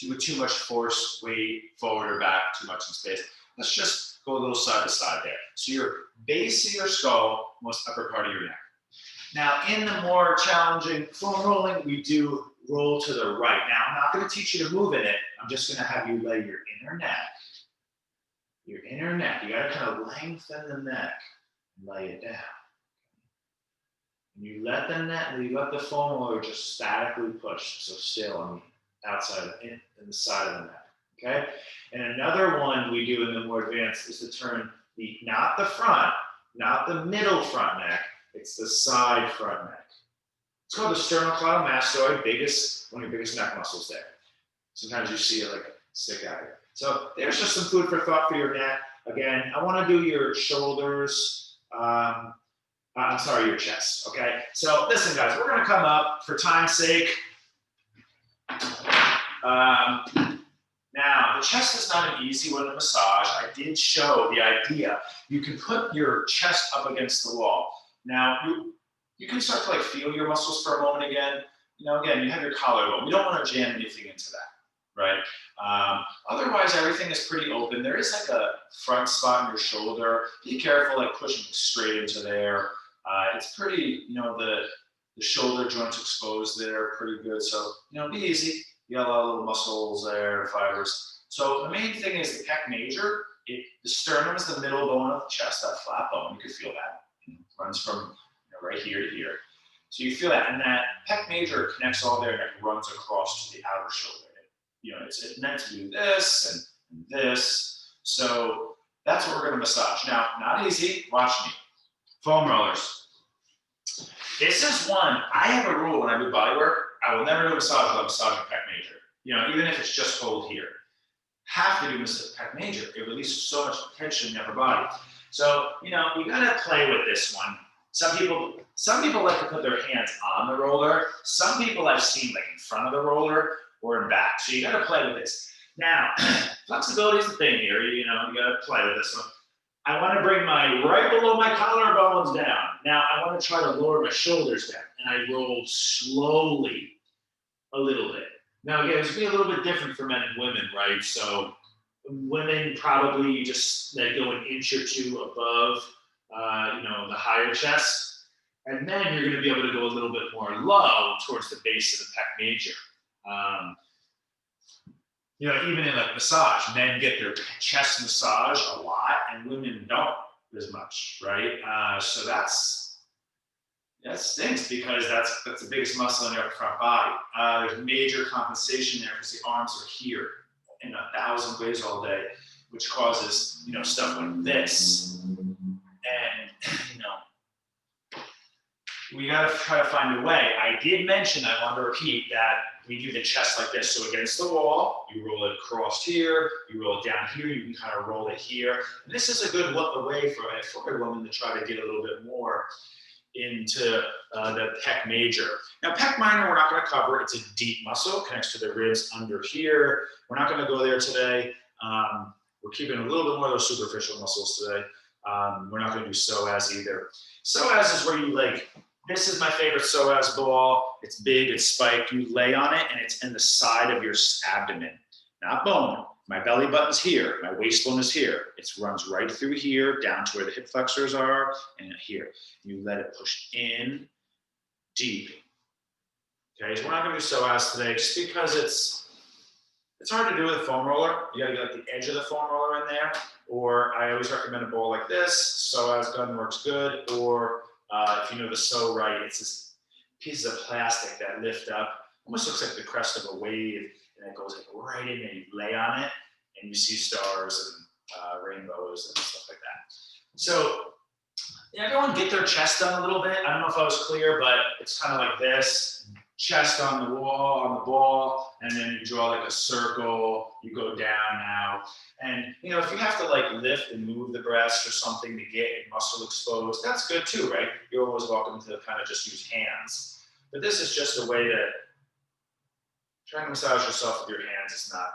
with too much force, weight, forward or back, too much in space. Let's just go a little side to side there. So your base of your skull, most upper part of your neck. Now, in the more challenging foam rolling, we do roll to the right. Now, I'm not going to teach you to move in it. I'm just going to have you lay your inner neck. Your inner neck. You got to kind of lengthen the neck and lay it down. And you let the foam roller just statically push, so still on the outside, in the side of the neck, okay? And another one we do in the more advanced is to turn not the front, not the middle front neck, it's the side front neck. It's called the sternocleidomastoid, one of your biggest neck muscles there. Sometimes you see it like stick out here. So there's just some food for thought for your neck. Again, I want to do your shoulders, your chest, okay? So listen, guys, we're gonna come up for time's sake. Now, the chest is not an easy one to massage. I did show the idea. You can put your chest up against the wall. Now, you can start to like feel your muscles for a moment again. You know, again, you have your collarbone. We don't want to jam anything into that, right? Otherwise, everything is pretty open. There is like a front spot in your shoulder. Be careful, like pushing straight into there. It's pretty, you know, the shoulder joints exposed there, pretty good. So, you know, be easy. You got a lot of little muscles there, fibers. So the main thing is the pec major. The sternum is the middle bone of the chest, that flat bone. You can feel that. It runs from right here to here. So you feel that, and that pec major connects all there and it runs across to the outer shoulder. You know, it's meant to do this and this. So that's what we're going to massage. Now, not easy. Watch me. Foam rollers. This is one, I have a rule when I do body work, I will never do a massage without massaging pec major. You know, even if it's just hold here. Have to do pec major. It releases so much tension in the upper body. So, you know, you gotta play with this one. Some people like to put their hands on the roller. Some people I've seen like in front of the roller or in back. So you gotta play with this. Now, flexibility is the thing here. You know, you gotta play with this one. I want to bring my right below my collarbones down. Now I want to try to lower my shoulders down, and I roll slowly a little bit. Now again, it's gonna be a little bit different for men and women, right? So women probably just like go an inch or two above, you know, the higher chest, and then you're going to be able to go a little bit more low towards the base of the pec major. You know, even in like massage, men get their chest massage a lot and women don't as much, right? So that's That stinks because that's the biggest muscle in your front body. There's major compensation there because the arms are here in 1,000 ways all day, which causes stuff like this. And we got to try to find a way. I did mention, I want to repeat that we do the chest like this. So against the wall, you roll it across here, you roll it down here, you can kind of roll it here. And this is a good way for a woman to try to get a little bit more into the pec major. Now, pec minor, we're not going to cover. It's a deep muscle, connects to the ribs under here. We're not going to go there today. We're keeping a little bit more of those superficial muscles today. We're not going to do psoas either. Psoas is where you this is my favorite psoas ball. It's big, it's spiked. You lay on it and it's in the side of your abdomen, not bone. My belly button's here. My waist bone is here. It runs right through here, down to where the hip flexors are, and here. You let it push in deep. Okay, so we're not going to do psoas today just because it's hard to do with a foam roller. You got to get the edge of the foam roller in there. Or I always recommend a ball like this. Psoas gun works good. Or if you know the so right, it's this pieces of plastic that lift up. Almost looks like the crest of a wave. And it goes right in there. You lay on it, and you see stars and rainbows and stuff like that. So, everyone get their chest done a little bit. I don't know if I was clear, but it's kind of like this. Chest on the wall, on the ball, and then you draw like a circle. You go down now. And, if you have to lift and move the breast or something to get a muscle exposed, that's good too, right? You're always welcome to kind of just use hands. But this is just a way to trying to massage yourself with your hands is not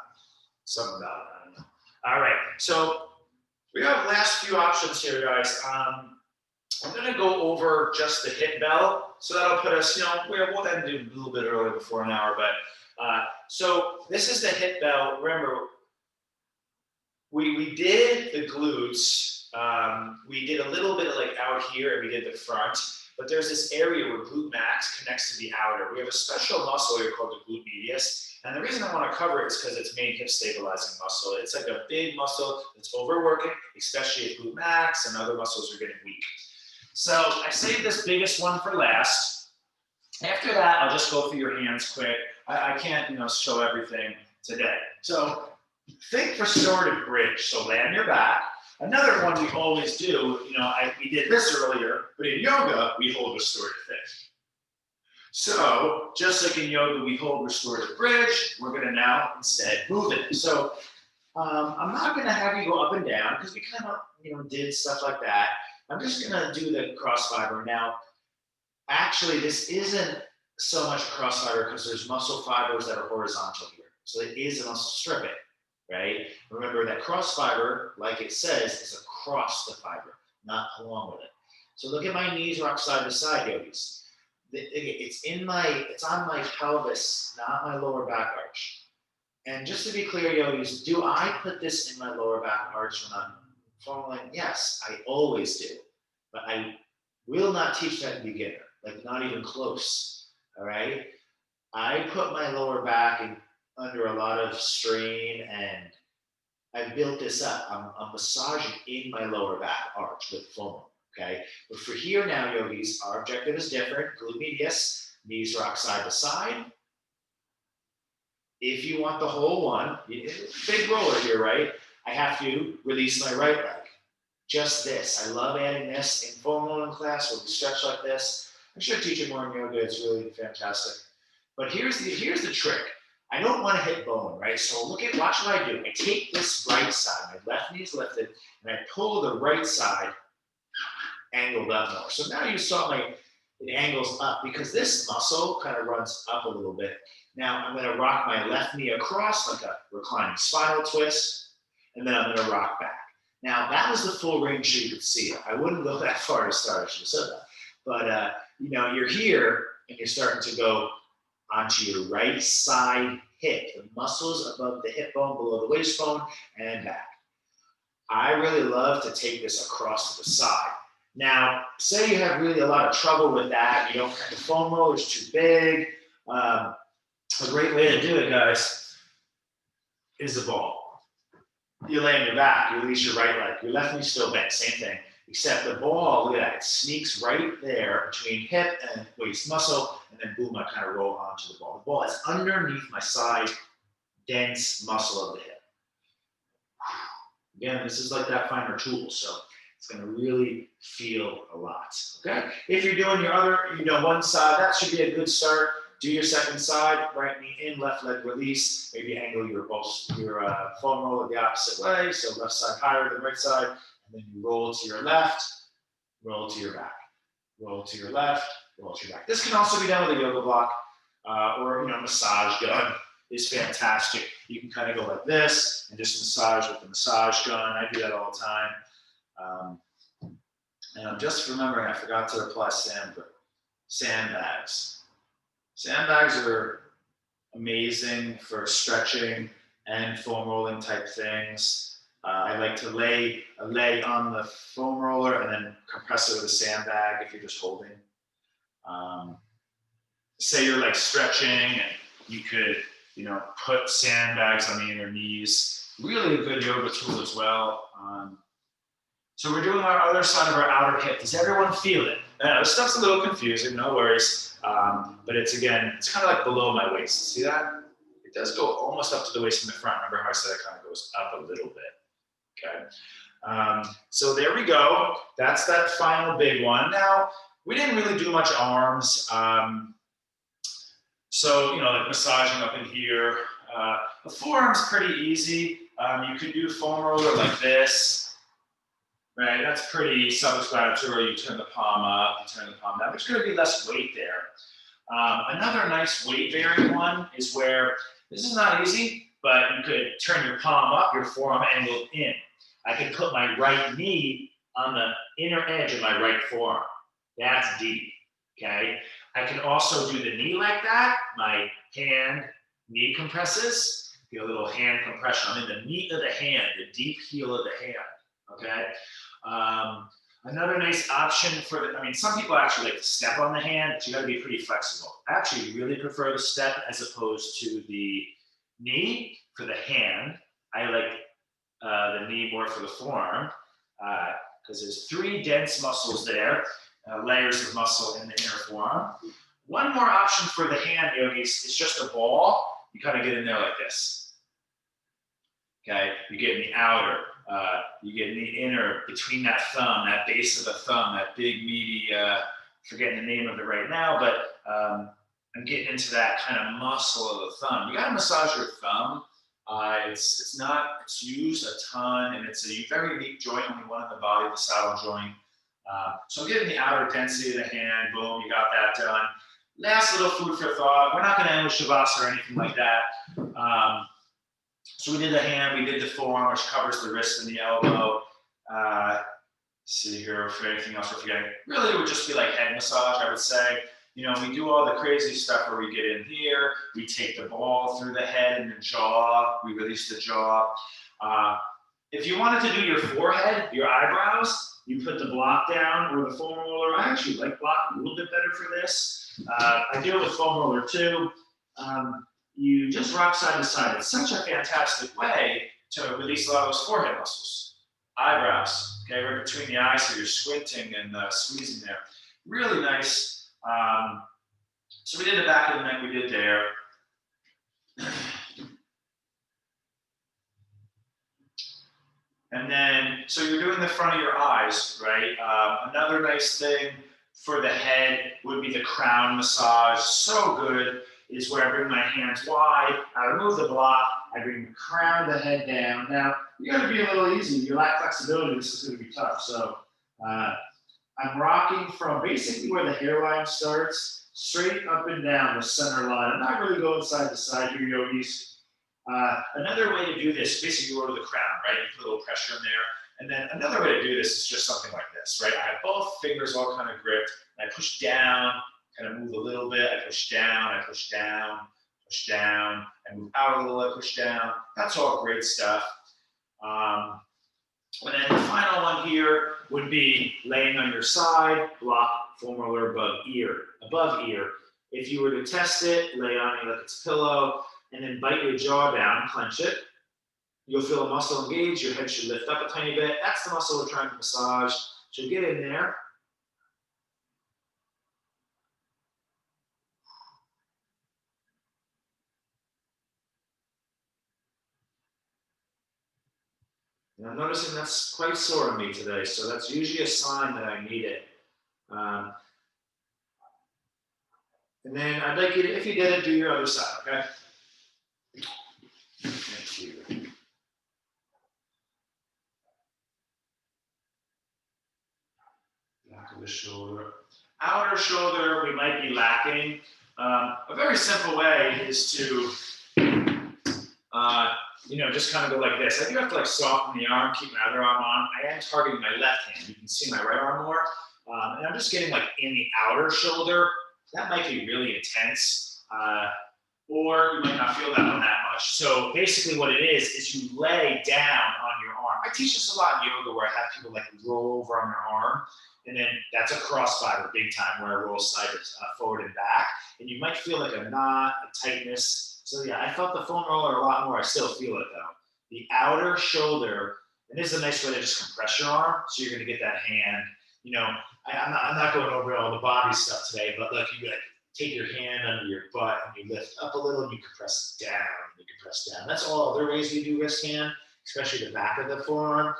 something about it. I don't know. All right, so we have last few options here, guys. I'm going to go over just the hip belt, so that'll put us, we'll then do a little bit earlier before an hour, but so this is the hip belt. Remember, we did the glutes. We did a little bit of out here, and we did the front. But there's this area where glute max connects to the outer. We have a special muscle here called the glute medius. And the reason I want to cover it is because it's main hip stabilizing muscle. It's like a big muscle that's overworking, especially if glute max and other muscles are getting weak. So I saved this biggest one for last. After that, I'll just go through your hands quick. I can't, show everything today. So think restorative bridge. So lay on your back. Another one we always do, we did this earlier, but in yoga, we hold restorative fish. So just like in yoga, we hold restorative bridge, we're gonna now instead move it. So I'm not gonna have you go up and down because we kind of, did stuff like that. I'm just gonna do the cross fiber. Now, actually, this isn't so much cross fiber because there's muscle fibers that are horizontal here. So it is a muscle stripping. Right? Remember that cross fiber, like it says, is across the fiber, not along with it. So look at my knees rock side to side, yogis. It's on my pelvis, not my lower back arch. And just to be clear, yogis, do I put this in my lower back arch when I'm following? Yes, I always do. But I will not teach that in beginner, not even close. All right? I put my lower back in under a lot of strain, and I've built this up. I'm massaging in my lower back arch with foam, okay? But for here now, yogis, our objective is different. Glute medius, knees rock side to side. If you want the whole one, big roller here, right? I have to release my right leg. Just this. I love adding this in foam rolling class where we stretch like this. I should teach it more in yoga. It's really fantastic. But here's the trick. I don't want to hit bone, right? So watch what I do. I take this right side, my left knee is lifted, and I pull the right side angled up more. So now you saw it angles up because this muscle kind of runs up a little bit. Now I'm going to rock my left knee across like a reclining spinal twist, and then I'm going to rock back. Now that was the full range so you could see it. I wouldn't go that far to start, I should have said that. But you're here and you're starting to go onto your right side hip, the muscles above the hip bone, below the waist bone, and back. I really love to take this across to the side. Now, say you have really a lot of trouble with that, you don't the foam roller is too big. A great way to do it, guys, is the ball. You lay on your back, you release your right leg, your left knee still bent, same thing. except the ball, look at that, it sneaks right there between hip and waist muscle, and then boom, I kind of roll onto the ball. The ball is underneath my side, dense muscle of the hip. Again, this is like that finer tool, so it's going to really feel a lot, okay? If you're doing your other, one side, that should be a good start. Do your second side, right knee in, left leg release. Maybe angle your foam roller the opposite way, so left side higher than right side, and then you roll to your left, roll to your back, roll to your left, roll to your back. This can also be done with a yoga block or massage gun is fantastic. You can kind of go like this and just massage with the massage gun. I do that all the time. And I'm just remembering, I forgot to apply sandbags. Sandbags are amazing for stretching and foam rolling type things. I like to lay on the foam roller and then compress it with a sandbag if you're just holding. Say you're like stretching and you could, put sandbags on the inner knees. Really a good yoga tool as well. So we're doing our other side of our outer hip. Does everyone feel it? Now, this stuff's a little confusing, no worries. But it's kind of like below my waist. See that? It does go almost up to the waist in the front. Remember how I said it kind of goes up a little bit, okay? So there we go. That's that final big one. Now, we didn't really do much arms. So, like massaging up in here. The forearm's pretty easy. You could do foam roller like this. Right, that's pretty self-explanatory. You turn the palm up, you turn the palm down. There's going to be less weight there. Another nice weight-bearing one is where, this is not easy, but you could turn your palm up, your forearm angled in. I could put my right knee on the inner edge of my right forearm. That's deep, okay? I can also do the knee like that. My hand, knee compresses. Get a little hand compression. I'm in the meat of the hand, the deep heel of the hand, okay? Another nice option some people actually like to step on the hand, but you gotta be pretty flexible. I actually really prefer the step as opposed to the knee for the hand. I like the knee more for the forearm because there's 3 dense muscles there, layers of muscle in the inner forearm. One more option for the hand, yogis, is just a ball. You kind of get in there like this. Okay, you get in the outer. You get in the inner, between that thumb, that base of the thumb, that big meaty, forgetting the name of it right now, but I'm getting into that kind of muscle of the thumb. You gotta massage your thumb. It's used a ton, and it's a very unique joint, only one in the body, the saddle joint. So I'm getting the outer density of the hand, boom, you got that done. Last little food for thought. We're not gonna end with Shavasana or anything like that. So we did the hand, we did the forearm, which covers the wrist and the elbow. See here for anything else we're forgetting. Really, it would just be like head massage, I would say. We do all the crazy stuff where we get in here, we take the ball through the head and the jaw, we release the jaw. If you wanted to do your forehead, your eyebrows, you put the block down or the foam roller. I actually like block a little bit better for this. I do it with foam roller too. You just rock side to side. It's such a fantastic way to release a lot of those forehead muscles. Eyebrows, okay, right between the eyes, so you're squinting and squeezing there. Really nice. So we did the back of the neck, we did there. And then, so you're doing the front of your eyes, right? Another nice thing for the head would be the crown massage. So good. Is where I bring my hands wide, I remove the block, I bring the crown of the head down. Now, you gotta be a little easy. If you lack flexibility, this is gonna be tough. So I'm rocking from basically where the hairline starts, straight up and down the center line. I'm not really going side to side here, yogis. Another way to do this, basically you go to the crown, right? You put a little pressure in there. And then another way to do this is just something like this, right? I have both fingers all kind of gripped, and I push down, kind of move a little bit, I push down, I push down, push down, I move out a little, I push down. That's all great stuff. And then the final one here would be laying on your side, block foam roller above ear. If you were to test it, lay on it like it's a pillow, and then bite your jaw down, clench it. You'll feel a muscle engage, your head should lift up a tiny bit. That's the muscle we're trying to massage. So get in there. And I'm noticing that's quite sore on me today, so that's usually a sign that I need it. Um, and then I'd like you to, if you get it, do your other side, okay? Thank you. Back of the shoulder. Outer shoulder, we might be lacking. A very simple way is to, just kind of go like this. I do have to like soften the arm, keep my other arm on. I am targeting my left hand. You can see my right arm more. And I'm just getting like in the outer shoulder. That might be really intense. Or you might not feel that one that much. So basically what it is you lay down on your arm. I teach this a lot in yoga where I have people like roll over on their arm. And then that's a cross fiber big time where I roll side forward and back. And you might feel like a knot, a tightness. So yeah, I felt the foam roller a lot more. I still feel it though. The outer shoulder, and this is a nice way to just compress your arm. So you're gonna get that hand, I'm not going over all the body stuff today, but like you like take your hand under your butt and you lift up a little and you compress down, and you compress down. That's all other ways we do wrist hand, especially the back of the forearm.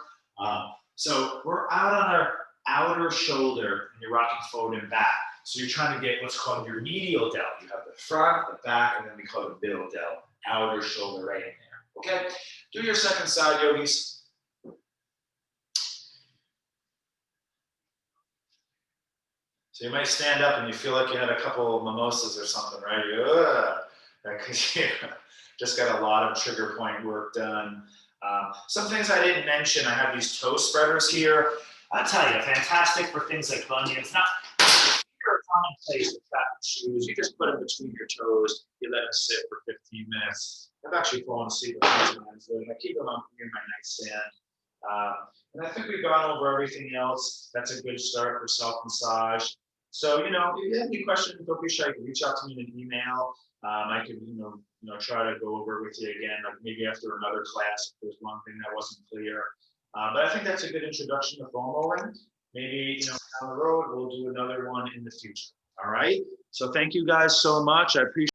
So we're out on our outer shoulder and you're rocking forward and back. So you're trying to get what's called your medial delt. You have the front, the back, and then we call it the middle delt, outer shoulder right in there. Okay, do your second side, yogis. So you might stand up and you feel like you had a couple of mimosas or something, right? Because you just got a lot of trigger point work done. Some things I didn't mention, I have these toe spreaders here. I'll tell you, fantastic for things like bunions. Not a common place with fat shoes. You just put them between your toes. You let them sit for 15 minutes. I've actually fallen asleep a few times. I keep them up near my nightstand. And I think we've gone over everything else. That's a good start for self-massage. So, if you have any questions, don't be shy. You can reach out to me in an email. I could, try to go over with you again, like maybe after another class if there's one thing that wasn't clear. But I think that's a good introduction to foam rolling. Maybe, down the road, we'll do another one in the future. All right. So thank you guys so much. I appreciate